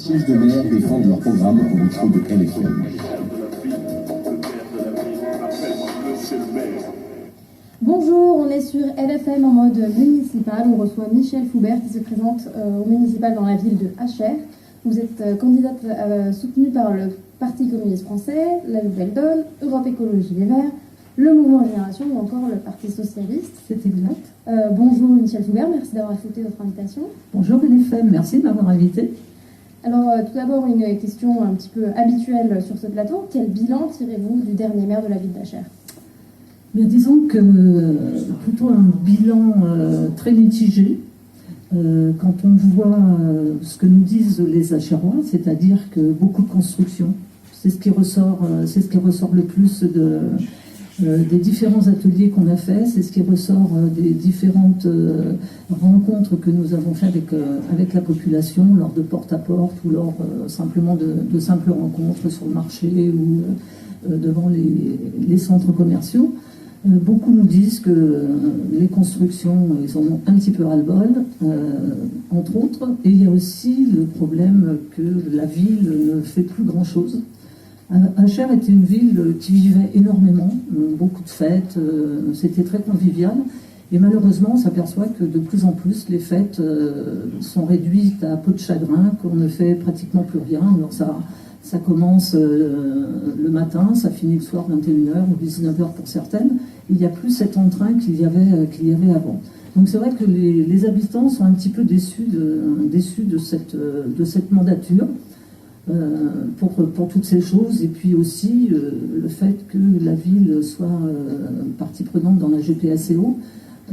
Sièges de maire défendent leur programme au micro de LFM. Bonjour, on est sur LFM en mode municipal. On reçoit Michel Foubert qui se présente au municipal dans la ville de Achères. Vous êtes candidate soutenue par le Parti communiste français, la Nouvelle Donne, Europe Écologie Les Verts, le Mouvement Génération ou encore le Parti socialiste. C'est exact. Bonjour Michel Foubert, merci d'avoir accepté notre invitation. Bonjour LFM, merci de m'avoir invité. Alors tout d'abord une question un petit peu habituelle sur ce plateau. Quel bilan tirez-vous du dernier maire de la ville d'Achères ? Bien, disons que plutôt un bilan très mitigé. Quand on voit ce que nous disent les Achérois, c'est-à-dire que beaucoup de construction, c'est ce qui ressort le plus des différents ateliers qu'on a fait, c'est ce qui ressort des différentes rencontres que nous avons fait avec la population lors de porte-à-porte ou lors simplement de simples rencontres sur le marché ou devant les centres commerciaux. Beaucoup nous disent que les constructions, ils en ont un petit peu ras-le-bol, entre autres, et il y a aussi le problème que la ville ne fait plus grand-chose. Achères était une ville qui vivait énormément, beaucoup de fêtes, c'était très convivial, et malheureusement on s'aperçoit que de plus en plus les fêtes sont réduites à peau de chagrin, qu'on ne fait pratiquement plus rien. Alors ça commence le matin, ça finit le soir 21h ou 19h pour certaines. Il n'y a plus cet entrain qu'il y avait avant. Donc c'est vrai que les habitants sont un petit peu déçus de cette mandature pour toutes ces choses. Et puis aussi le fait que la ville soit partie prenante dans la GPACO.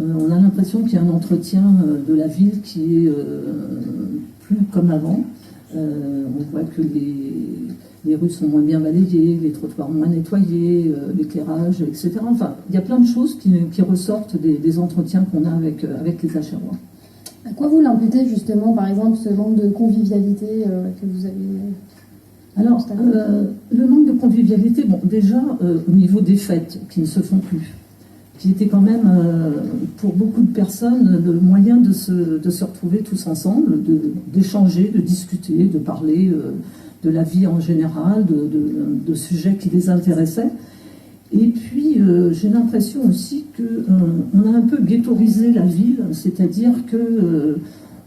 On a l'impression qu'il y a un entretien de la ville qui est plus comme avant. On voit que les rues sont moins bien balayées, les trottoirs moins nettoyés, l'éclairage, etc. Enfin, il y a plein de choses qui ressortent des entretiens qu'on a avec les Achérois. À quoi vous l'imputez justement, par exemple, ce manque de convivialité que vous avez Alors, le manque de convivialité, bon, déjà, au niveau des fêtes qui ne se font plus, qui était quand même, pour beaucoup de personnes, le moyen de se retrouver tous ensemble, d'échanger, de discuter, de parler de la vie en général, de sujets qui les intéressaient. Et puis, j'ai l'impression aussi qu'on a un peu ghettoisé la ville, c'est-à-dire que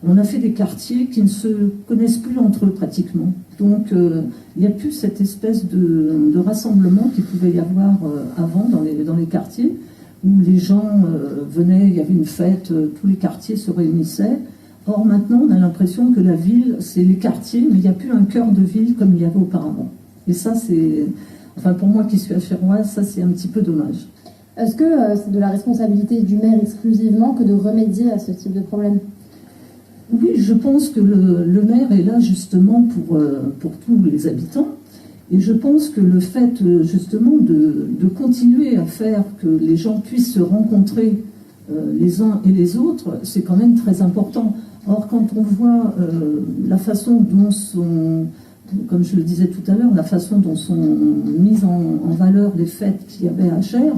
on a fait des quartiers qui ne se connaissent plus entre eux pratiquement. Donc, il n'y a plus cette espèce de rassemblement qu'il pouvait y avoir avant dans les quartiers, où les gens venaient, il y avait une fête, tous les quartiers se réunissaient. Or maintenant, on a l'impression que la ville, c'est les quartiers, mais il n'y a plus un cœur de ville comme il y avait auparavant. Et ça, enfin pour moi qui suis achéroise, ça c'est un petit peu dommage. Est-ce que c'est de la responsabilité du maire exclusivement que de remédier à ce type de problème ? Oui, je pense que le maire est là justement pour tous les habitants. Et je pense que le fait justement de continuer à faire que les gens puissent se rencontrer les uns et les autres, c'est quand même très important. Or, quand on voit la façon dont sont, comme je le disais tout à l'heure, la façon dont sont mises en valeur les fêtes qu'il y avait à Achères,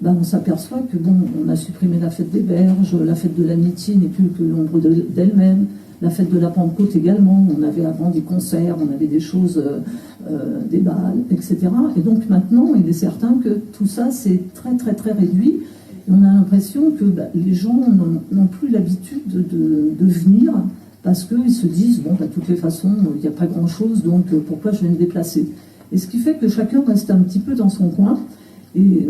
ben on s'aperçoit que bon, on a supprimé la fête des Berges, la fête de l'amitié n'est plus que l'ombre d'elle-même. La fête de la Pentecôte également, on avait avant des concerts, on avait des choses, des balles, etc. Et donc maintenant, il est certain que tout ça, c'est très très très réduit. Et on a l'impression que les gens n'ont plus l'habitude de venir parce qu'ils se disent, bon, de toutes les façons, il n'y a pas grand-chose, donc pourquoi je vais me déplacer ? Et ce qui fait que chacun reste un petit peu dans son coin. Et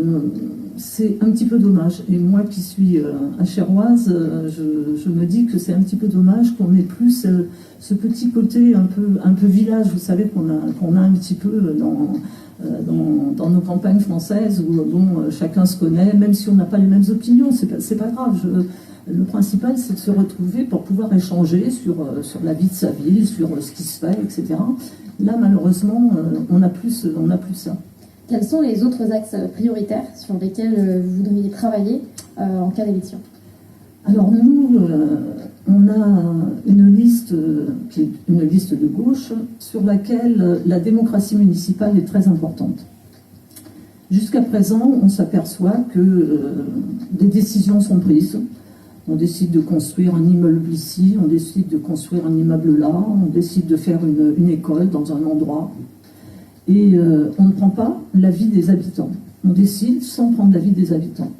c'est un petit peu dommage. Et moi qui suis achéroise, je me dis que c'est un petit peu dommage qu'on ait plus ce petit côté un peu village, vous savez, qu'on a un petit peu dans nos campagnes françaises où bon, chacun se connaît, même si on n'a pas les mêmes opinions, c'est pas grave. Le principal, c'est de se retrouver pour pouvoir échanger sur la vie de sa ville, sur ce qui se fait, etc. Là, malheureusement, on n'a plus ça. Quels sont les autres axes prioritaires sur lesquels vous voudriez travailler en cas d'élection ? Alors nous, on a une liste qui est une liste de gauche sur laquelle la démocratie municipale est très importante. Jusqu'à présent, on s'aperçoit que des décisions sont prises. On décide de construire un immeuble ici, on décide de construire un immeuble là, on décide de faire une école dans un endroit. Et on ne prend pas l'avis des habitants. On décide sans prendre l'avis des habitants.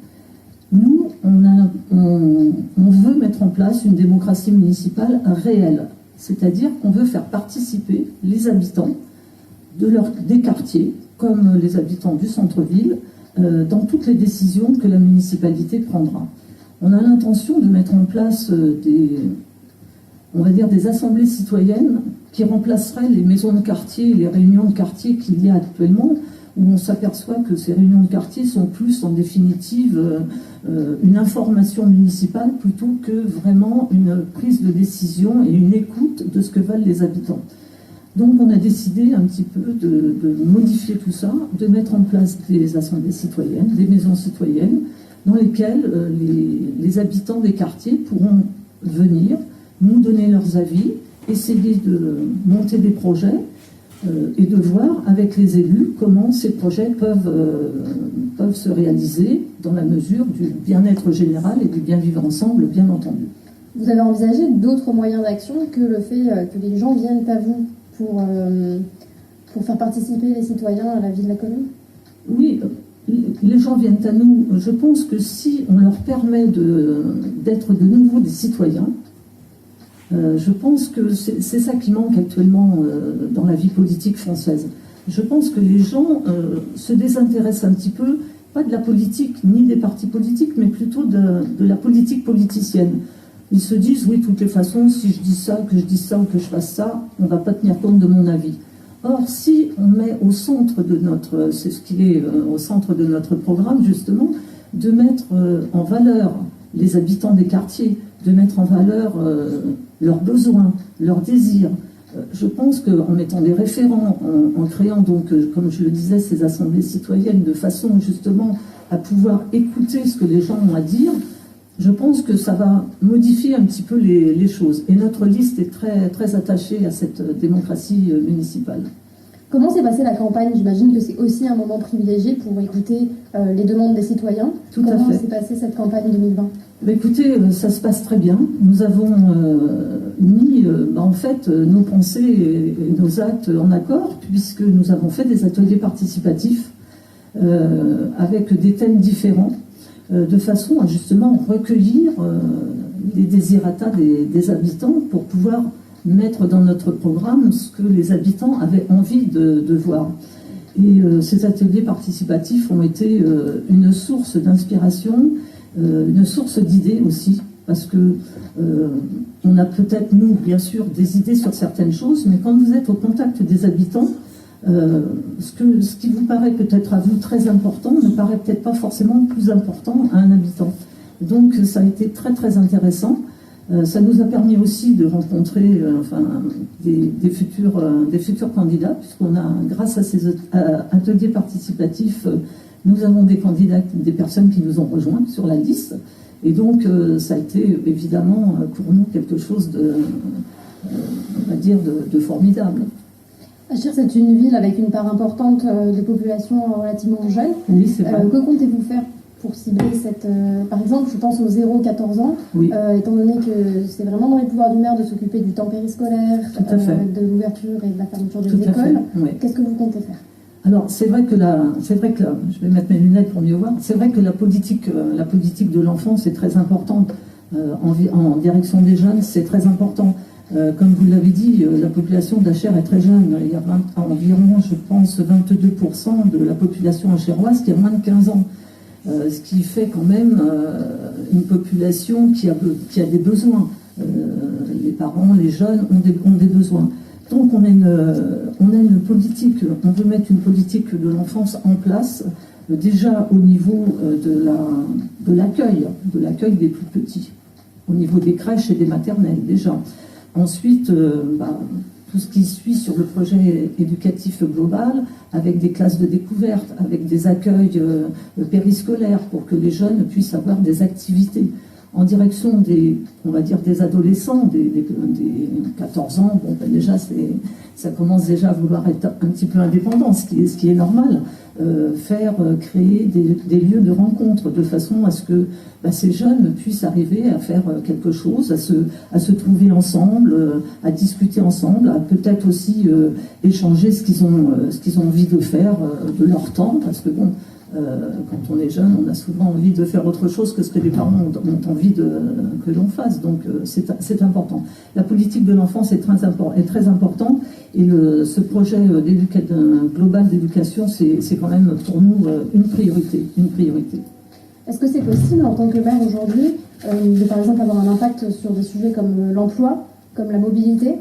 Nous, on veut mettre en place une démocratie municipale réelle. C'est-à-dire qu'on veut faire participer les habitants des quartiers, comme les habitants du centre-ville, dans toutes les décisions que la municipalité prendra. On a l'intention de mettre en place des assemblées citoyennes qui remplaceraient les maisons de quartier, les réunions de quartier qu'il y a actuellement, où on s'aperçoit que ces réunions de quartier sont plus, en définitive, une information municipale plutôt que vraiment une prise de décision et une écoute de ce que veulent les habitants. Donc on a décidé un petit peu de modifier tout ça, de mettre en place des assemblées citoyennes, des maisons citoyennes, dans lesquelles les habitants des quartiers pourront venir, nous donner leurs avis, essayer de monter des projets et de voir avec les élus comment ces projets peuvent se réaliser dans la mesure du bien-être général et du bien vivre ensemble, bien entendu. Vous avez envisagé d'autres moyens d'action que le fait que les gens viennent à vous pour faire participer les citoyens à la vie de la commune? Oui, les gens viennent à nous. Je pense que si on leur permet d'être de nouveau des citoyens, je pense que c'est ça qui manque actuellement dans la vie politique française. Je pense que les gens se désintéressent un petit peu, pas de la politique ni des partis politiques, mais plutôt de la politique politicienne. Ils se disent, oui, de toutes les façons, si je dis ça, que je dise ça ou que je fasse ça, on ne va pas tenir compte de mon avis. Or, si on met au centre de c'est ce qui est au centre de notre programme, justement, de mettre en valeur les habitants des quartiers, de mettre en valeur leurs besoins, leurs désirs. Je pense qu'en mettant des référents, en créant donc, comme je le disais, ces assemblées citoyennes, de façon justement à pouvoir écouter ce que les gens ont à dire, je pense que ça va modifier un petit peu les choses. Et notre liste est très, très attachée à cette démocratie municipale. Comment s'est passée la campagne? J'imagine que c'est aussi un moment privilégié pour écouter les demandes des citoyens. Tout à fait. Comment s'est passée cette campagne 2020? Écoutez, ça se passe très bien. Nous avons mis en fait nos pensées et nos actes en accord, puisque nous avons fait des ateliers participatifs avec des thèmes différents, de façon à justement recueillir les désirata des habitants pour pouvoir mettre dans notre programme ce que les habitants avaient envie de voir. Et ces ateliers participatifs ont été une source d'inspiration, une source d'idées aussi, parce que on a peut-être, nous, bien sûr, des idées sur certaines choses, mais quand vous êtes au contact des habitants, ce qui vous paraît peut-être à vous très important ne paraît peut-être pas forcément plus important à un habitant. Donc ça a été très très intéressant. Ça nous a permis aussi de rencontrer des futurs candidats, puisqu'on a, grâce à ces ateliers participatifs, nous avons des candidats, des personnes qui nous ont rejoints sur la liste. Et donc ça a été évidemment pour nous quelque chose on va dire, de formidable. Achir, c'est une ville avec une part importante de population relativement jeune. Oui, c'est vrai. Que comptez-vous faire pour cibler par exemple, je pense aux 0-14 ans, oui. Étant donné que c'est vraiment dans les pouvoirs du maire de s'occuper du temps périscolaire, de l'ouverture et de la fermeture des écoles. Oui. Qu'est-ce que vous comptez faire? Alors, c'est vrai que je vais mettre mes lunettes pour mieux voir, c'est vrai que la politique de l'enfant, c'est très important. En direction des jeunes, c'est très important. Comme vous l'avez dit, la population d'Achères est très jeune. Il y a environ, je pense, 22% de la population achéroise qui a moins de 15 ans. Ce qui fait quand même une population qui a des besoins. Les parents, les jeunes ont des besoins. Donc on a une politique, on veut mettre une politique de l'enfance en place, déjà au niveau de l'accueil des plus petits, au niveau des crèches et des maternelles déjà. Ensuite, tout ce qui suit sur le projet éducatif global, avec des classes de découverte, avec des accueils périscolaires pour que les jeunes puissent avoir des activités. en direction on va dire des adolescents, des 14 ans. Bon, ben déjà, ça commence déjà à vouloir être un petit peu indépendant, ce qui est normal. Créer des lieux de rencontre de façon à ce que ces jeunes puissent arriver à faire quelque chose, à se trouver ensemble, à discuter ensemble, à peut-être aussi échanger ce qu'ils ont envie de faire de leur temps, parce que bon, quand on est jeune, on a souvent envie de faire autre chose que ce que les parents ont envie que l'on fasse. Donc c'est important. La politique de l'enfance est très important. Et ce projet global d'éducation, c'est quand même pour nous une priorité. Est-ce que c'est possible en tant que maire aujourd'hui de par exemple avoir un impact sur des sujets comme l'emploi, comme la mobilité ?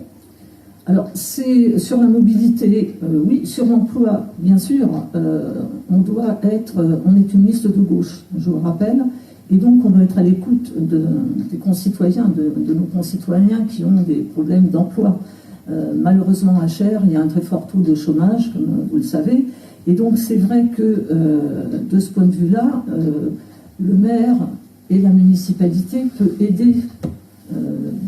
Alors, c'est sur la mobilité, oui, sur l'emploi, bien sûr, on est une liste de gauche, je vous rappelle, et donc on doit être à l'écoute des concitoyens, de nos concitoyens qui ont des problèmes d'emploi. Malheureusement, à Cher, il y a un très fort taux de chômage, comme vous le savez, et donc c'est vrai que de ce point de vue-là, le maire et la municipalité peuvent aider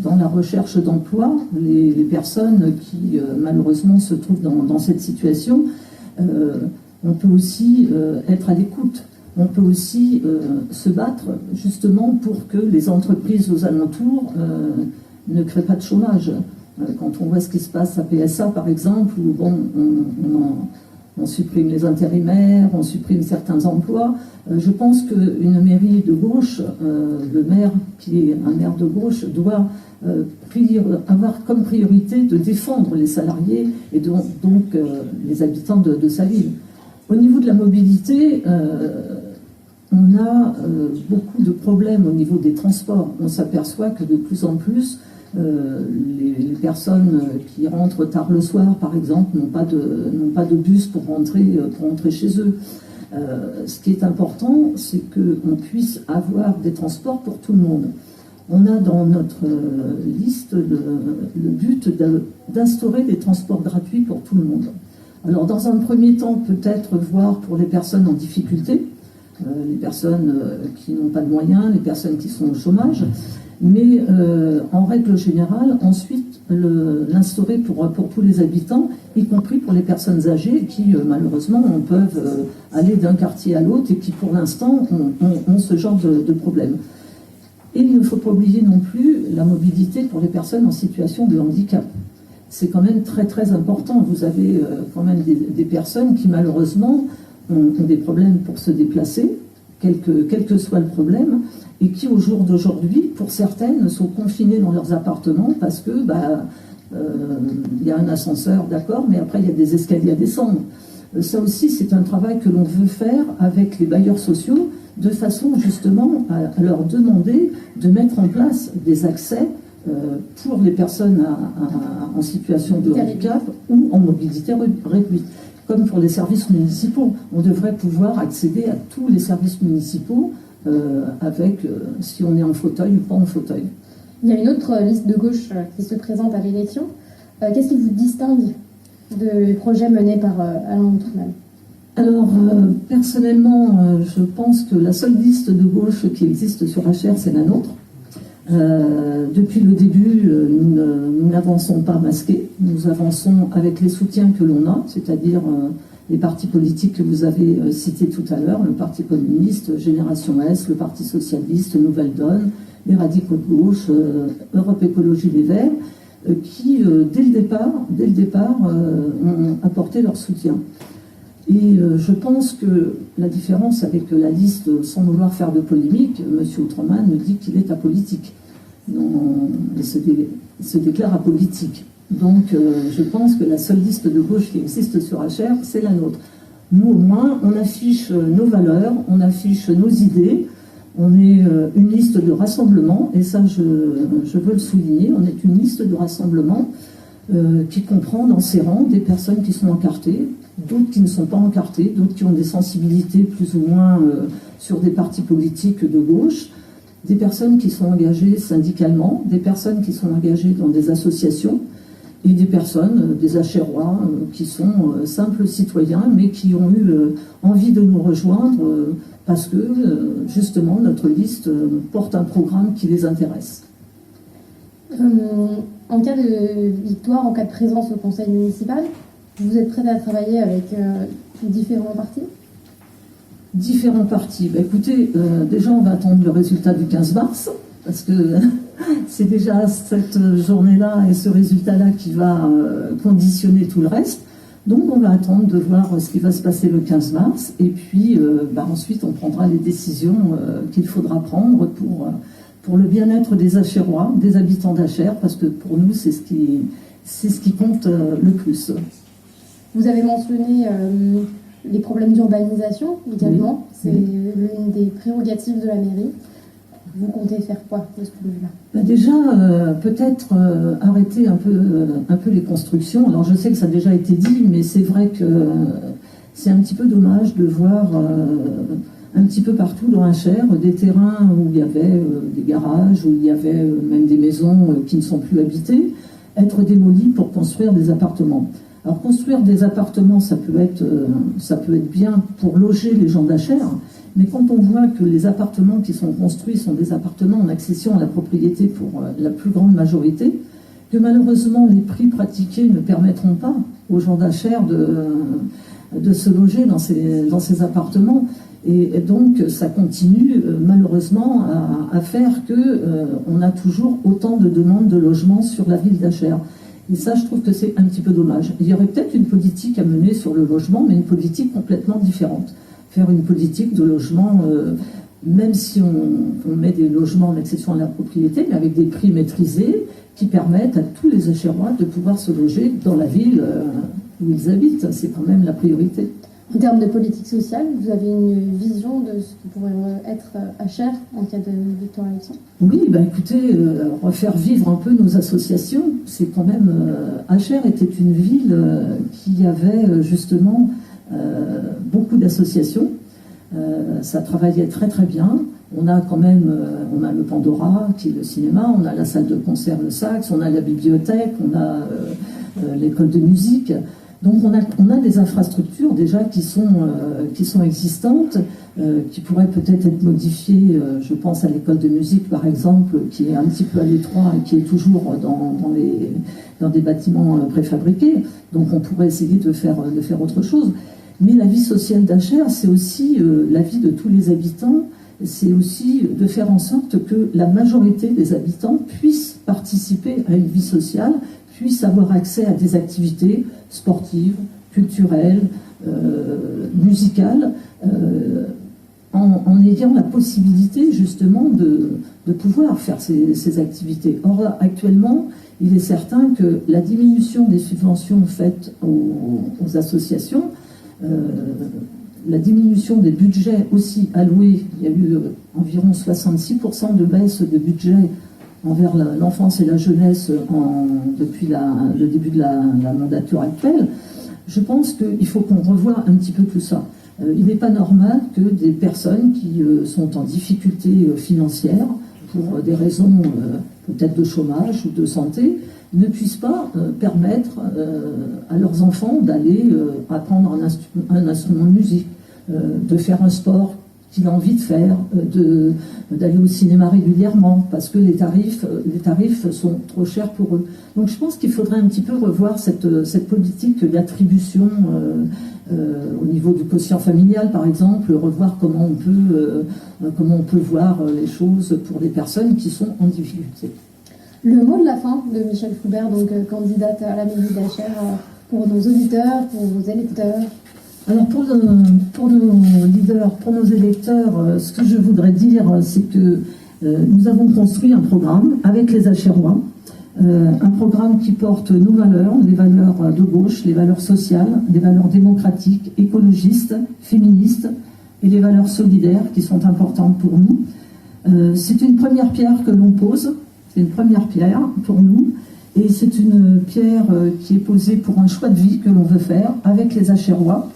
dans la recherche d'emploi, les personnes qui malheureusement se trouvent dans cette situation. On peut aussi être à l'écoute. On peut aussi se battre justement pour que les entreprises aux alentours ne créent pas de chômage. Quand on voit ce qui se passe à PSA par exemple, où bon, on supprime les intérimaires, on supprime certains emplois. Je pense qu'une mairie de gauche, le maire qui est un maire de gauche, doit avoir comme priorité de défendre les salariés et donc les habitants de sa ville. Au niveau de la mobilité, on a beaucoup de problèmes au niveau des transports. On s'aperçoit que de plus en plus, les personnes qui rentrent tard le soir, par exemple, n'ont pas de bus pour rentrer chez eux. Ce qui est important, c'est qu'on puisse avoir des transports pour tout le monde. On a dans notre liste le but d'instaurer des transports gratuits pour tout le monde. Alors, dans un premier temps, peut-être voir pour les personnes en difficulté, les personnes qui n'ont pas de moyens, les personnes qui sont au chômage, mais en règle générale, ensuite, l'instaurer pour tous les habitants, y compris pour les personnes âgées qui, malheureusement, peuvent aller d'un quartier à l'autre et qui, pour l'instant, ont ce genre de problème. Et il ne faut pas oublier non plus la mobilité pour les personnes en situation de handicap. C'est quand même très très important. Vous avez quand même des personnes qui, malheureusement, ont des problèmes pour se déplacer, quel que soit le problème, et qui, au jour d'aujourd'hui, pour certaines, sont confinées dans leurs appartements parce que y a un ascenseur, d'accord, mais après il y a des escaliers à descendre. Ça aussi, c'est un travail que l'on veut faire avec les bailleurs sociaux, de façon justement à leur demander de mettre en place des accès pour les personnes en situation de handicap ou en mobilité réduite. Comme pour les services municipaux, on devrait pouvoir accéder à tous les services municipaux si on est en fauteuil ou pas en fauteuil. Il y a une autre liste de gauche qui se présente à l'élection. Qu'est-ce qui vous distingue du projet mené par Alain Outreman ? Alors, personnellement, je pense que la seule liste de gauche qui existe sur HR, c'est la nôtre. Depuis le début, nous n'avançons pas masqués. Nous avançons avec les soutiens que l'on a, c'est-à-dire les partis politiques que vous avez cités tout à l'heure, le Parti communiste, Génération S, le Parti socialiste, Nouvelle Donne, les radicaux de gauche, Europe Écologie Les Verts, qui, dès le départ, ont apporté leur soutien. Et je pense que la différence avec la liste, sans vouloir faire de polémique, M. Outreman me dit qu'il est apolitique. Il se déclare apolitique. Donc je pense que la seule liste de gauche qui existe sur HR, c'est la nôtre. Nous, au moins, on affiche nos valeurs, on affiche nos idées. On est une liste de rassemblement, et ça, je veux le souligner. On est une liste de rassemblement qui comprend dans ses rangs des personnes qui sont encartées, d'autres qui ne sont pas encartées, d'autres qui ont des sensibilités plus ou moins sur des partis politiques de gauche, des personnes qui sont engagées syndicalement, des personnes qui sont engagées dans des associations, et des personnes, des Achérois, qui sont simples citoyens, mais qui ont eu envie de nous rejoindre parce que, justement, notre liste porte un programme qui les intéresse. En cas de victoire, en cas de présence au conseil municipal, vous êtes prête à travailler avec différents partis? Différents partis. Ben, écoutez, déjà on va attendre le résultat du 15 mars, parce que c'est déjà cette journée-là et ce résultat-là qui va conditionner tout le reste. Donc on va attendre de voir ce qui va se passer le 15 mars, et puis ensuite on prendra les décisions qu'il faudra prendre pour le bien-être des Achérois, des habitants d'Achères, parce que pour nous c'est ce qui compte le plus. Vous avez mentionné les problèmes d'urbanisation également, c'est l'une des prérogatives de la mairie. Vous comptez faire quoi de ce point de vue-là? Ben déjà, peut-être arrêter un peu les constructions. Alors je sais que ça a déjà été dit, mais c'est vrai que c'est un petit peu dommage de voir un petit peu partout dans Achères des terrains où il y avait des garages, où il y avait même des maisons qui ne sont plus habitées, être démolis pour construire des appartements. Alors construire des appartements, ça peut être bien pour loger les gens d'Achères, mais quand on voit que les appartements qui sont construits sont des appartements en accession à la propriété pour la plus grande majorité, que malheureusement les prix pratiqués ne permettront pas aux gens d'Achères de se loger dans ces appartements, et donc ça continue malheureusement à faire qu'on a toujours autant de demandes de logement sur la ville d'Achères. Et ça, je trouve que c'est un petit peu dommage. Il y aurait peut-être une politique à mener sur le logement, mais une politique complètement différente. Faire une politique de logement, même si on met des logements en accession à la propriété, mais avec des prix maîtrisés qui permettent à tous les Achérois de pouvoir se loger dans la ville où ils habitent. C'est quand même la priorité. En termes de politique sociale, vous avez une vision de ce qui pourrait être Achères en cas de victoire à l'élection? Oui, écoutez, refaire vivre un peu nos associations. C'est quand même... Achères était une ville qui avait justement beaucoup d'associations. Ça travaillait très très bien. On a quand même on a le Pandora, qui est le cinéma, on a la salle de concert, le Sax, on a la bibliothèque, on a l'école de musique. Donc on a des infrastructures déjà qui sont existantes, qui pourraient peut-être être modifiées. Je pense à l'école de musique par exemple, qui est un petit peu à l'étroit et qui est toujours dans des bâtiments préfabriqués. Donc on pourrait essayer de faire autre chose. Mais la vie sociale d'Achères, c'est aussi la vie de tous les habitants. C'est aussi de faire en sorte que la majorité des habitants puissent participer à une vie sociale, puissent avoir accès à des activités sportives, culturelles, musicales, en ayant la possibilité justement de pouvoir faire ces activités. Or, actuellement, il est certain que la diminution des subventions faites aux associations, la diminution des budgets aussi alloués, il y a eu environ 66% de baisse de budget envers l'enfance et la jeunesse depuis le début de la mandature actuelle. Je pense qu'il faut qu'on revoie un petit peu tout ça. Il n'est pas normal que des personnes qui sont en difficulté financière, pour des raisons peut-être de chômage ou de santé, ne puissent pas permettre à leurs enfants d'aller apprendre un instrument de musique, de faire un sport qu'il a envie de faire, d'aller au cinéma régulièrement, parce que les tarifs sont trop chers pour eux. Donc je pense qu'il faudrait un petit peu revoir cette politique d'attribution au niveau du quotient familial, par exemple, revoir comment on peut voir les choses pour des personnes qui sont en difficulté. Le mot de la fin de Michèle Foubert, donc candidate à la mairie d'Achères, pour nos auditeurs, pour vos électeurs. Alors pour nos leaders, pour nos électeurs, ce que je voudrais dire, c'est que nous avons construit un programme avec les Achérois, un programme qui porte nos valeurs, les valeurs de gauche, les valeurs sociales, les valeurs démocratiques, écologistes, féministes et les valeurs solidaires qui sont importantes pour nous. C'est une première pierre que l'on pose. C'est une première pierre pour nous, et c'est une pierre qui est posée pour un choix de vie que l'on veut faire avec les Achérois,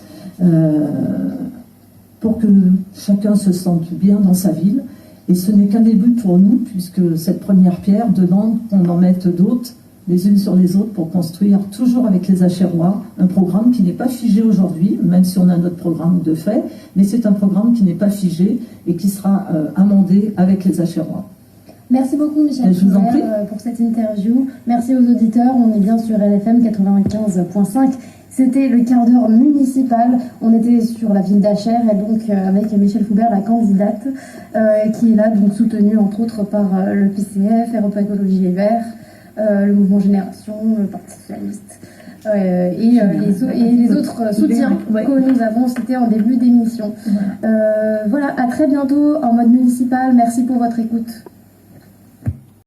pour que chacun se sente bien dans sa ville. Et ce n'est qu'un début pour nous, puisque cette première pierre demande qu'on en mette d'autres les unes sur les autres pour construire, toujours avec les Achérois, un programme qui n'est pas figé aujourd'hui, même si on a notre programme de fait, mais c'est un programme qui n'est pas figé et qui sera amendé avec les Achérois. Merci beaucoup Michel Foubert pour cette interview. Merci aux auditeurs, on est bien sur LFM 95.5. C'était le quart d'heure municipal. On était sur la ville d'Achères et donc avec Michel Foubert, la candidate, qui est là, donc soutenue entre autres par le PCF, Europe Écologie Les Verts, le Mouvement Génération, le Parti Socialiste et les autres soutiens que nous avons cités en début d'émission. Voilà, à très bientôt en mode municipal. Merci pour votre écoute.